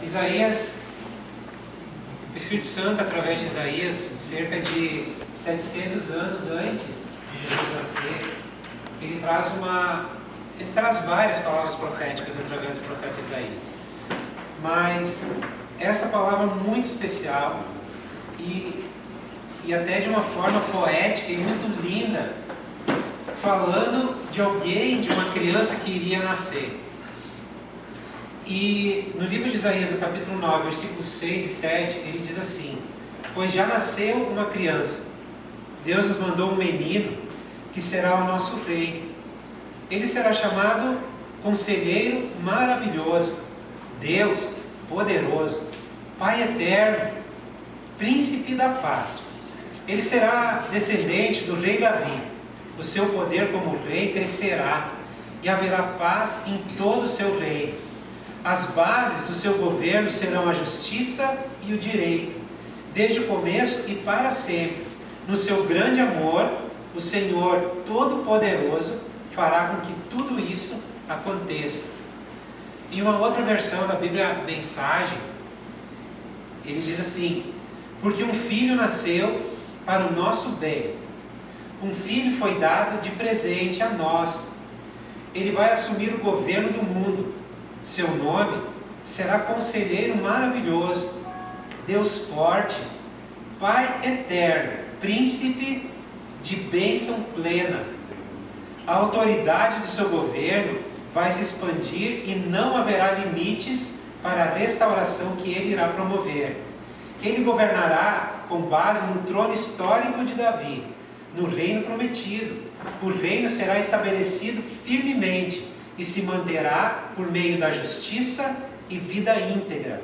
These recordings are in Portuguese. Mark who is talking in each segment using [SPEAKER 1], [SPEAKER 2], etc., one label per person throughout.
[SPEAKER 1] Isaías, o Espírito Santo, através de Isaías, cerca de 700 anos antes de Jesus nascer, ele traz várias palavras proféticas através do profeta Isaías. Mas essa palavra muito especial e até de uma forma poética e muito linda, falando de alguém, de uma criança que iria nascer. E no livro de Isaías, no capítulo 9, versículos 6 e 7, ele diz assim: pois já nasceu uma criança, Deus nos mandou um menino, que será o nosso rei. Ele será chamado Conselheiro Maravilhoso, Deus Poderoso, Pai Eterno, Príncipe da Paz. Ele será descendente do rei Davi. O seu poder como rei crescerá, e haverá paz em todo o seu reino. As bases do seu governo serão a justiça e o direito, desde o começo e para sempre. No seu grande amor, o Senhor Todo-Poderoso fará com que tudo isso aconteça. Em uma outra versão da Bíblia Mensagem, ele diz assim: porque um filho nasceu para o nosso bem, um filho foi dado de presente a nós. Ele vai assumir o governo do mundo. Seu nome será Conselheiro Maravilhoso, Deus Forte, Pai Eterno, Príncipe de bênção plena. A autoridade do seu governo vai se expandir e não haverá limites para a restauração que ele irá promover. Ele governará com base no trono histórico de Davi, no reino prometido. O reino será estabelecido firmemente e se manterá por meio da justiça e vida íntegra.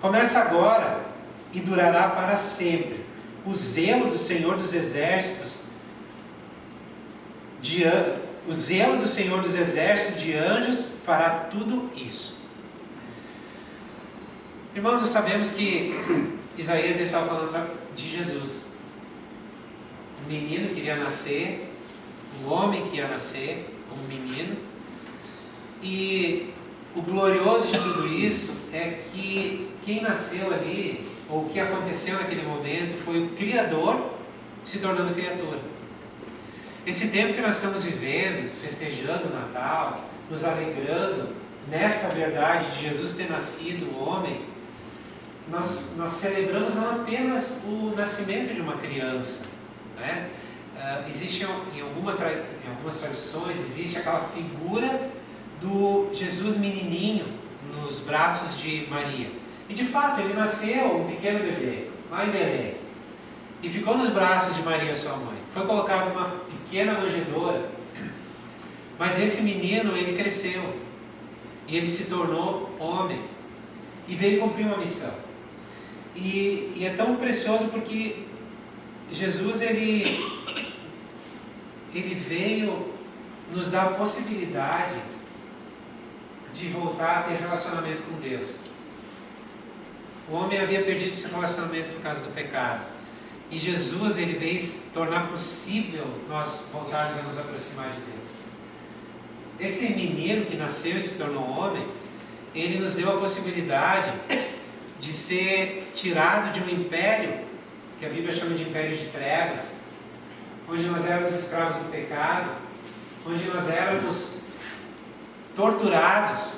[SPEAKER 1] Começa agora e durará para sempre. O zelo do Senhor dos Exércitos, de anjos fará tudo isso. Irmãos, nós sabemos que Isaías estava falando de Jesus. Um menino que iria nascer, um homem que ia nascer, um menino. E o glorioso de tudo isso é que quem nasceu ali, ou o que aconteceu naquele momento, foi o Criador se tornando criatura. Esse tempo que nós estamos vivendo, festejando o Natal, nos alegrando nessa verdade de Jesus ter nascido homem, nós celebramos não apenas o nascimento de uma criança, né? Existe em algumas tradições, existe aquela figura do Jesus menininho nos braços de Maria. E de fato, ele nasceu um pequeno bebê, lá em Belém, e ficou nos braços de Maria, sua mãe. Foi colocado numa pequena manjedoura. Mas esse menino, ele cresceu, e ele se tornou homem, e veio cumprir uma missão. E é tão precioso porque Jesus, ele veio nos dar a possibilidade de voltar a ter relacionamento com Deus. O homem havia perdido esse relacionamento por causa do pecado. E Jesus, ele veio tornar possível nós voltarmos a nos aproximar de Deus. Esse menino que nasceu e se tornou homem, ele nos deu a possibilidade de ser tirado de um império, que a Bíblia chama de império de trevas, onde nós éramos escravos do pecado, onde nós éramos torturados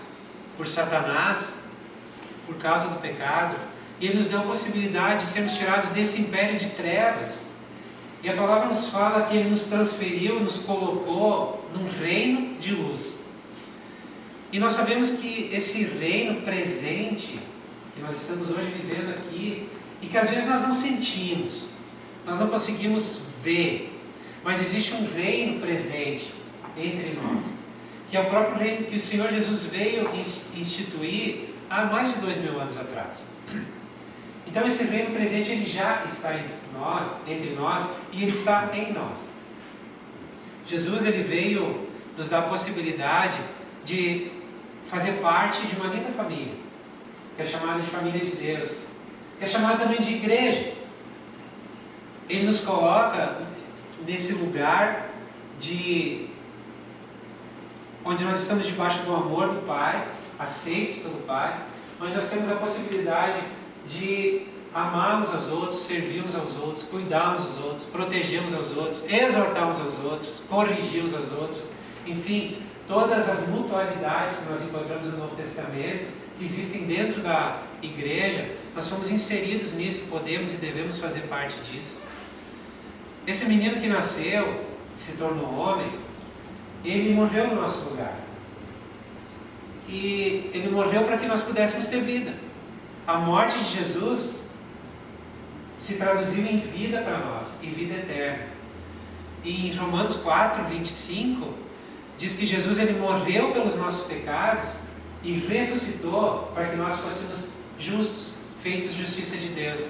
[SPEAKER 1] por Satanás, por causa do pecado, e Ele nos deu a possibilidade de sermos tirados desse império de trevas. E a palavra nos fala que Ele nos transferiu, nos colocou num reino de luz. E nós sabemos que esse reino presente, que nós estamos hoje vivendo aqui, e que às vezes nós não sentimos, nós não conseguimos ver, mas existe um reino presente entre nós, que é o próprio reino que o Senhor Jesus veio instituir há mais de 2000 anos atrás. Então esse reino presente, ele já está entre nós, e ele está em nós. Jesus, ele veio nos dar a possibilidade de fazer parte de uma linda família, que é chamada de família de Deus, que é chamada também de igreja. Ele nos coloca nesse lugar onde nós estamos debaixo do amor do Pai, aceitos pelo Pai, onde nós temos a possibilidade de amar uns aos outros, servir uns aos outros, cuidar uns dos outros, proteger uns aos outros, exortar uns aos outros, corrigir uns aos outros, enfim, todas as mutualidades que nós encontramos no Novo Testamento, que existem dentro da igreja, nós fomos inseridos nisso, podemos e devemos fazer parte disso. Esse menino que nasceu, se tornou homem, ele morreu no nosso lugar. E ele morreu para que nós pudéssemos ter vida. A morte de Jesus se traduziu em vida para nós, e vida eterna. E em Romanos 4, 25, diz que Jesus ele morreu pelos nossos pecados e ressuscitou para que nós fôssemos justos, feitos justiça de Deus,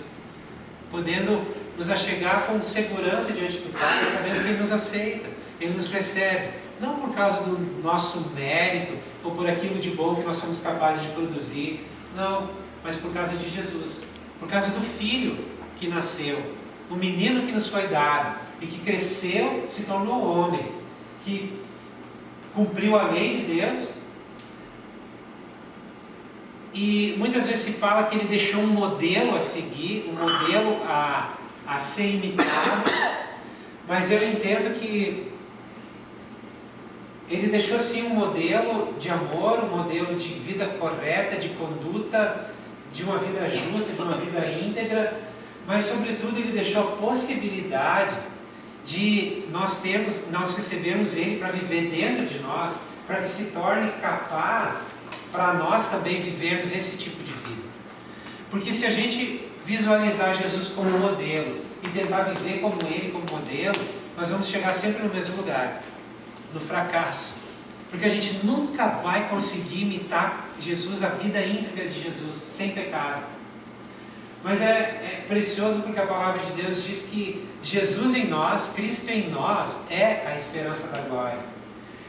[SPEAKER 1] podendo nos achegar com segurança diante do Pai, sabendo que Ele nos aceita, Ele nos recebe, não por causa do nosso mérito ou por aquilo de bom que nós somos capazes de produzir, não, mas por causa de Jesus, por causa do Filho que nasceu, o menino que nos foi dado e que cresceu, se tornou homem, que cumpriu a lei de Deus. E muitas vezes se fala que ele deixou um modelo a seguir, um modelo a ser imitado, mas eu entendo que ele deixou sim um modelo de amor, um modelo de vida correta, de conduta, de uma vida justa, de uma vida íntegra, mas sobretudo ele deixou a possibilidade de nós recebermos Ele para viver dentro de nós, para que se torne capaz para nós também vivermos esse tipo de vida. Porque se a gente visualizar Jesus como modelo e tentar viver como Ele, como modelo, nós vamos chegar sempre no mesmo lugar, no fracasso. Porque a gente nunca vai conseguir imitar Jesus, a vida íntegra de Jesus, sem pecado. Mas é precioso porque a palavra de Deus diz que Jesus em nós, Cristo em nós, é a esperança da glória.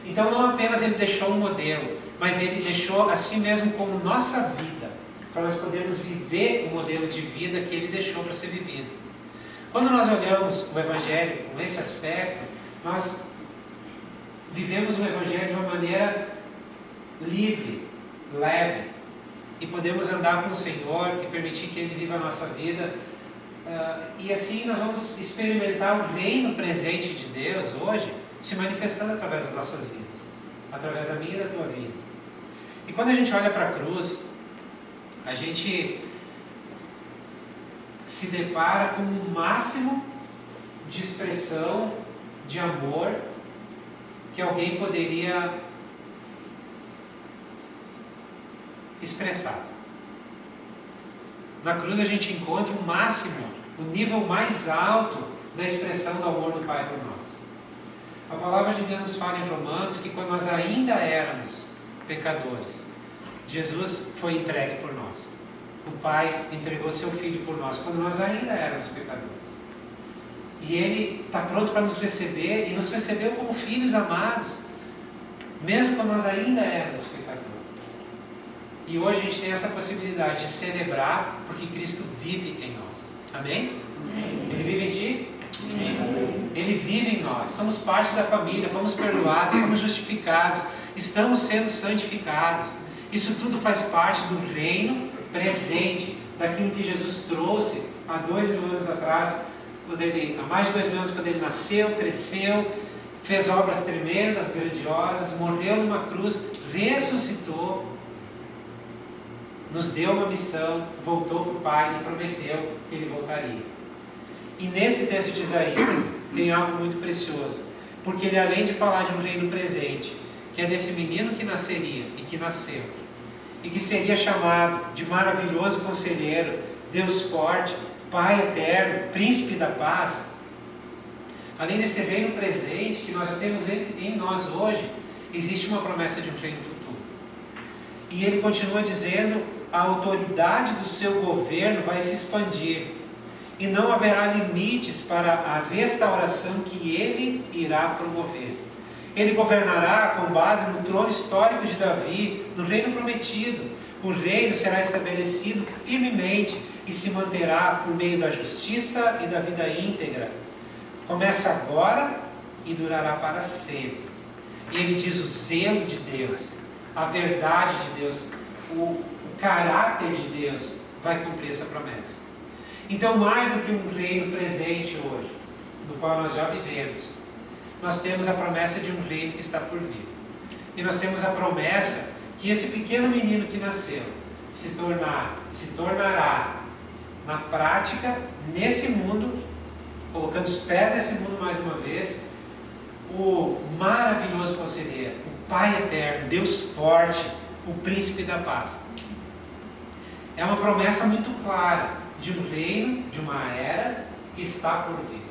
[SPEAKER 1] Então não apenas Ele deixou um modelo, mas Ele deixou a si mesmo como nossa vida, para nós podermos viver o modelo de vida que Ele deixou para ser vivido. Quando nós olhamos o Evangelho com esse aspecto, nós vivemos o Evangelho de uma maneira livre, leve, e podemos andar com o Senhor e permitir que Ele viva a nossa vida. E assim nós vamos experimentar o reino presente de Deus hoje se manifestando através das nossas vidas, através da minha e da tua vida. E quando a gente olha para a cruz, a gente se depara com o máximo de expressão de amor que alguém poderia expressar. Na cruz a gente encontra o máximo, o nível mais alto da expressão do amor do Pai por nós. A palavra de Deus nos fala em Romanos que quando nós ainda éramos pecadores, Jesus foi entregue por nós. O Pai entregou seu Filho por nós, quando nós ainda éramos pecadores. E Ele está pronto para nos receber, e nos recebeu como filhos amados, mesmo quando nós ainda éramos pecadores. E hoje a gente tem essa possibilidade de celebrar, porque Cristo vive em nós. Amém? Ele vive em ti? Amém. Ele vive em nós. Somos parte da família, fomos perdoados, somos justificados, estamos sendo santificados. Isso tudo faz parte do reino presente, daquilo que Jesus trouxe há 2.000 anos atrás, há mais de 2.000 anos, quando Ele nasceu, cresceu, fez obras tremendas, grandiosas, morreu numa cruz, ressuscitou, nos deu uma missão, voltou para o Pai e prometeu que Ele voltaria. E nesse texto de Isaías tem algo muito precioso, porque ele, além de falar de um reino presente, que é desse menino que nasceria e que nasceu, e que seria chamado de maravilhoso conselheiro, Deus forte, Pai eterno, príncipe da paz, além desse reino presente que nós temos em nós hoje, existe uma promessa de um reino futuro. E ele continua dizendo: a autoridade do seu governo vai se expandir, e não haverá limites para a restauração que ele irá promover. Ele governará com base no trono histórico de Davi, no reino prometido. O reino será estabelecido firmemente e se manterá por meio da justiça e da vida íntegra. Começa agora e durará para sempre. E ele diz: o zelo de Deus, a verdade de Deus, o caráter de Deus vai cumprir essa promessa. Então, mais do que um reino presente hoje, no qual nós já vivemos, nós temos a promessa de um reino que está por vir. E nós temos a promessa que esse pequeno menino que nasceu se tornará na prática, nesse mundo, colocando os pés nesse mundo mais uma vez, o maravilhoso conselheiro, o Pai eterno, Deus forte, o príncipe da paz. É uma promessa muito clara de um reino, de uma era que está por vir.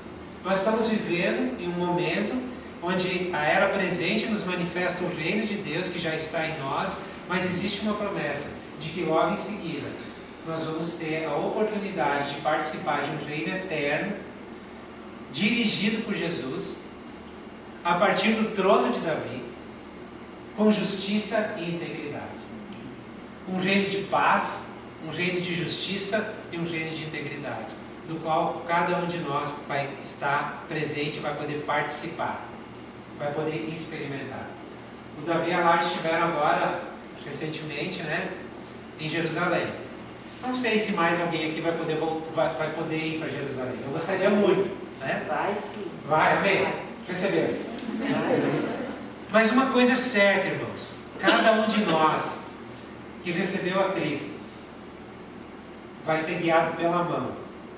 [SPEAKER 1] Nós estamos vivendo em um momento onde a era presente nos manifesta o reino de Deus que já está em nós, mas existe uma promessa de que logo em seguida nós vamos ter a oportunidade de participar de um reino eterno, dirigido por Jesus, a partir do trono de Davi, com justiça e integridade. Um reino de paz, um reino de justiça e um reino de integridade, do qual cada um de nós vai estar presente, vai poder participar, vai poder experimentar. O Davi e a Lara estiveram agora, recentemente, em Jerusalém. Não sei se mais alguém aqui vai poder ir para Jerusalém. Eu gostaria muito, né?
[SPEAKER 2] Vai sim.
[SPEAKER 1] Vai, amém? Recebemos. Mas uma coisa é certa, irmãos. Cada um de nós que recebeu a Cristo vai ser guiado pela mão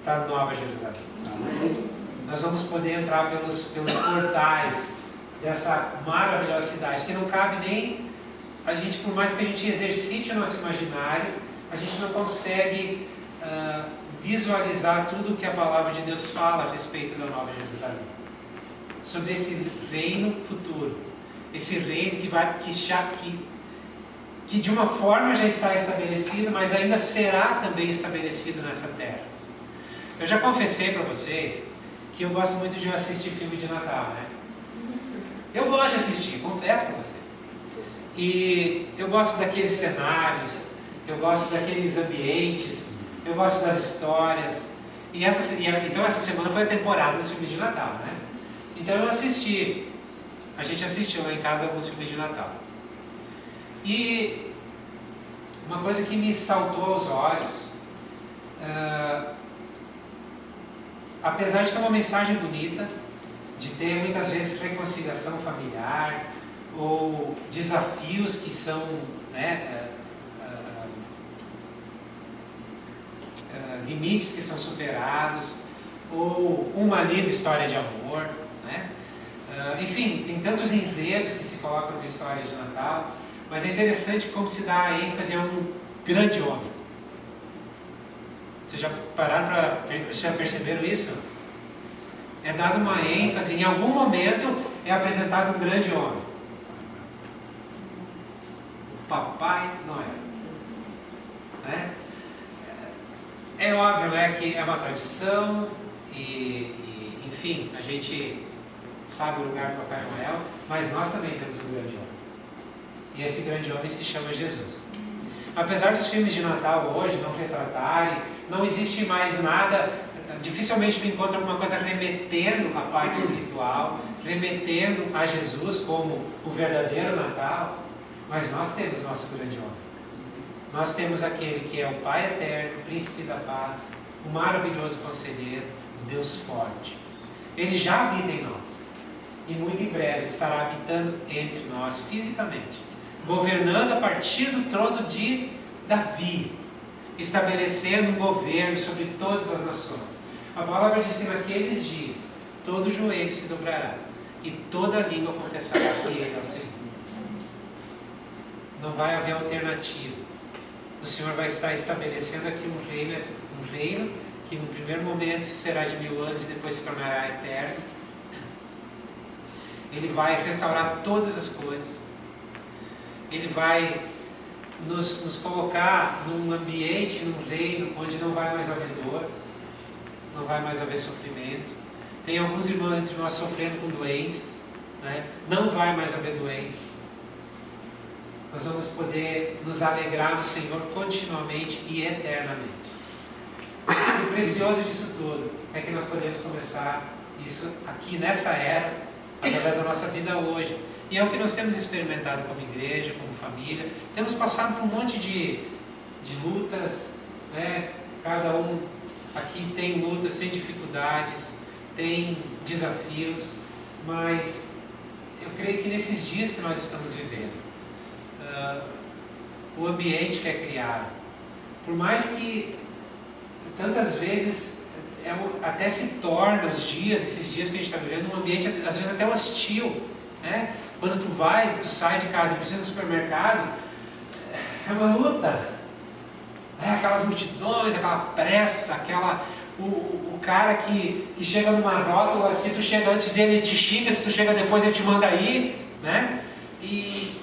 [SPEAKER 1] para a Nova Jerusalém. Amém. Nós vamos poder entrar pelos portais dessa maravilhosa cidade, que não cabe nem a gente, por mais que a gente exercite o nosso imaginário, a gente não consegue visualizar tudo o que a palavra de Deus fala a respeito da Nova Jerusalém. Sobre esse reino futuro, esse reino que de uma forma já está estabelecido, mas ainda será também estabelecido nessa terra. Eu já confessei para vocês que eu gosto muito de assistir filme de Natal, né? Eu gosto de assistir, confesso para vocês. E eu gosto daqueles cenários, eu gosto daqueles ambientes, eu gosto das histórias. Então essa semana foi a temporada dos filmes de Natal, né? Então a gente assistiu lá em casa alguns filmes de Natal. E uma coisa que me saltou aos olhos, apesar de ter uma mensagem bonita, de ter muitas vezes reconciliação familiar, ou desafios que são limites que são superados, ou uma linda história de amor, enfim, tem tantos enredos que se colocam na história de Natal, mas é interessante como se dá a ênfase a um grande homem. Vocês já perceberam isso? É dado uma ênfase, em algum momento é apresentado um grande homem. O Papai Noel. É óbvio, que é uma tradição enfim, a gente sabe o lugar do Papai Noel, mas nós também temos um grande homem. E esse grande homem se chama Jesus. Apesar dos filmes de Natal hoje não retratarem, não existe mais nada, dificilmente tu encontra alguma coisa remetendo à parte espiritual, remetendo a Jesus como o verdadeiro Natal, mas nós temos nosso grande homem. Nós temos aquele que é o Pai eterno, o príncipe da paz, o maravilhoso conselheiro, o Deus forte. Ele já habita em nós. E muito em breve estará habitando entre nós fisicamente, governando a partir do trono de Davi, estabelecendo um governo sobre todas as nações. A palavra diz que naqueles dias todo joelho se dobrará e toda língua confessará que Ele é o Senhor. Não vai haver alternativa. O Senhor vai estar estabelecendo aqui um reino que no primeiro momento será de 1000 anos e depois se tornará eterno. Ele vai restaurar todas as coisas. Ele vai nos colocar num ambiente, num reino onde não vai mais haver dor, não vai mais haver sofrimento. Tem alguns irmãos entre nós sofrendo com doenças, não vai mais haver doenças. Nós vamos poder nos alegrar no Senhor continuamente e eternamente. O precioso disso tudo é que nós podemos começar isso aqui nessa era, através da nossa vida hoje. E é o que nós temos experimentado como igreja, como família. Temos passado por um monte de de lutas, né? Cada um aqui tem lutas, tem dificuldades, tem desafios, mas eu creio que nesses dias que nós estamos vivendo, o ambiente que é criado, por mais que tantas vezes até se torna esses dias que a gente está vivendo, um ambiente às vezes até hostil, né? Quando tu sai de casa e precisa ir no supermercado, é uma luta, aquelas multidões, aquela pressa, o cara que chega numa rótula, se tu chega antes dele ele te xinga, se tu chega depois ele te manda ir, né? E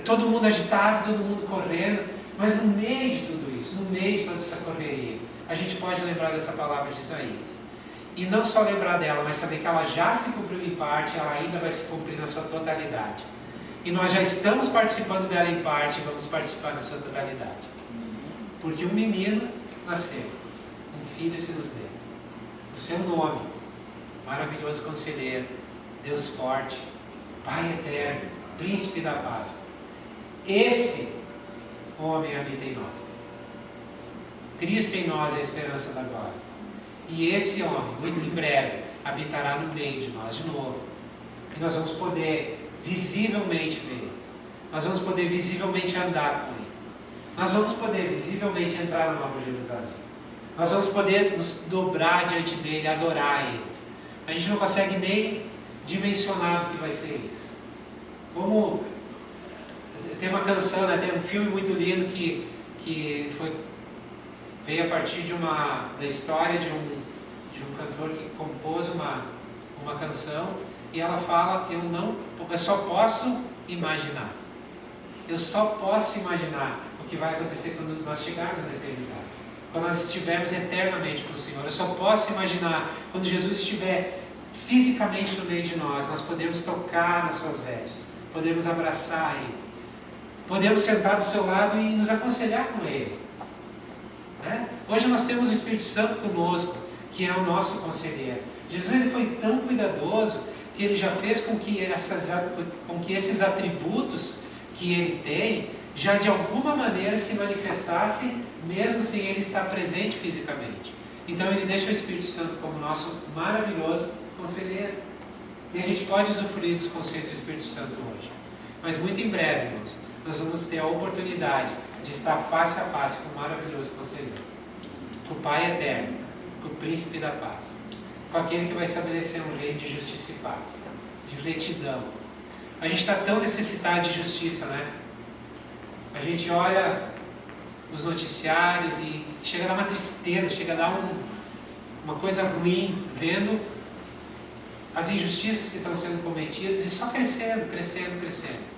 [SPEAKER 1] todo mundo agitado, todo mundo correndo, mas no meio de tudo isso, no meio de toda essa correria, a gente pode lembrar dessa palavra de Isaías. E não só lembrar dela, mas saber que ela já se cumpriu em parte, ela ainda vai se cumprir na sua totalidade. E nós já estamos participando dela em parte e vamos participar na sua totalidade. Porque um menino nasceu, um filho se nos deu. O seu nome, maravilhoso conselheiro, Deus forte, Pai eterno, Príncipe da paz. Esse homem habita em nós. Cristo em nós é a esperança da glória. E esse homem, muito em breve, habitará no meio de nós de novo. E nós vamos poder visivelmente ver. Nós vamos poder visivelmente andar com ele. Nós vamos poder visivelmente entrar na Nova Jerusalém. Nós vamos poder nos dobrar diante dele, adorar ele. A gente não consegue nem dimensionar o que vai ser isso. Como tem uma canção, né? Tem um filme muito lindo que veio a partir da história de um cantor que compôs uma canção, e ela fala: eu só posso imaginar. Eu só posso imaginar o que vai acontecer quando nós chegarmos na eternidade, quando nós estivermos eternamente com o Senhor. Eu só posso imaginar quando Jesus estiver fisicamente no meio de nós podemos tocar nas suas vestes, podemos abraçar Ele, podemos sentar do seu lado e nos aconselhar com Ele. Hoje nós temos o Espírito Santo conosco, que é o nosso conselheiro. Jesus ele foi tão cuidadoso que ele já fez com que esses atributos que ele tem, já de alguma maneira se manifestassem, mesmo sem ele estar presente fisicamente. Então ele deixa o Espírito Santo como nosso maravilhoso conselheiro. E a gente pode usufruir dos conselhos do Espírito Santo hoje. Mas muito em breve, irmãos, nós vamos ter a oportunidade de estar face a face com o maravilhoso conselheiro, com o Pai eterno, com o Príncipe da paz, com aquele que vai estabelecer um reino de justiça e paz, de retidão. A gente está tão necessitado de justiça, né? A gente olha os noticiários e chega a dar uma tristeza, chega a dar uma coisa ruim, vendo as injustiças que estão sendo cometidas e só crescendo, crescendo, crescendo.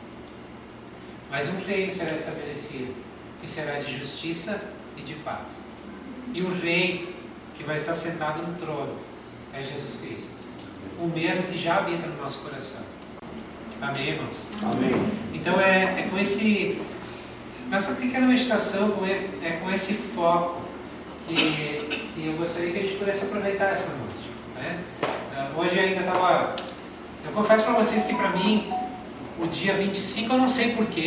[SPEAKER 1] Mas um reino será estabelecido, que será de justiça e de paz. E o rei que vai estar sentado no trono é Jesus Cristo, o mesmo que já habita no nosso coração. Amém, irmãos?
[SPEAKER 2] Amém.
[SPEAKER 1] Então é com essa pequena meditação, com esse foco que eu gostaria que a gente pudesse aproveitar essa noite, né? Hoje ainda estava... Eu confesso para vocês que para mim, o dia 25, eu não sei porquê,